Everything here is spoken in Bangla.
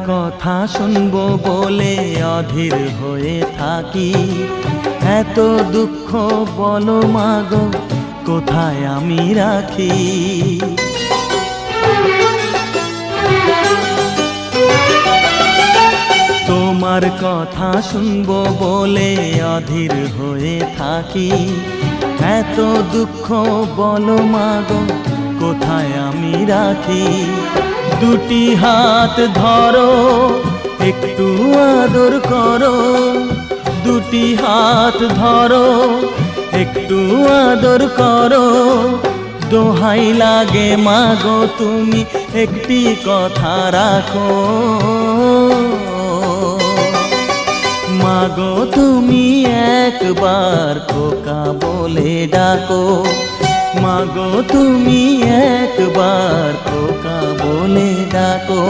কথা শুনবো বলে অধীর হয়ে থাকি, এত দুঃখ বলো মাগো কোথায় আমি রাখি। তোমার কথা শুনবো বলে অধীর হয়ে থাকি, এত দুঃখ বলো মাগো কোথায় আমি রাখি। দুটি হাত ধরো একটু আদর করো, দুটি হাত ধরো একটু আদর করো, দোহাই লাগে মাগো তুমি একটি কথা রাখো। মাগো তুমি একবার খোকা বলে ডাকো, মাগো তুমি একবার খোকা বলে ডাকো।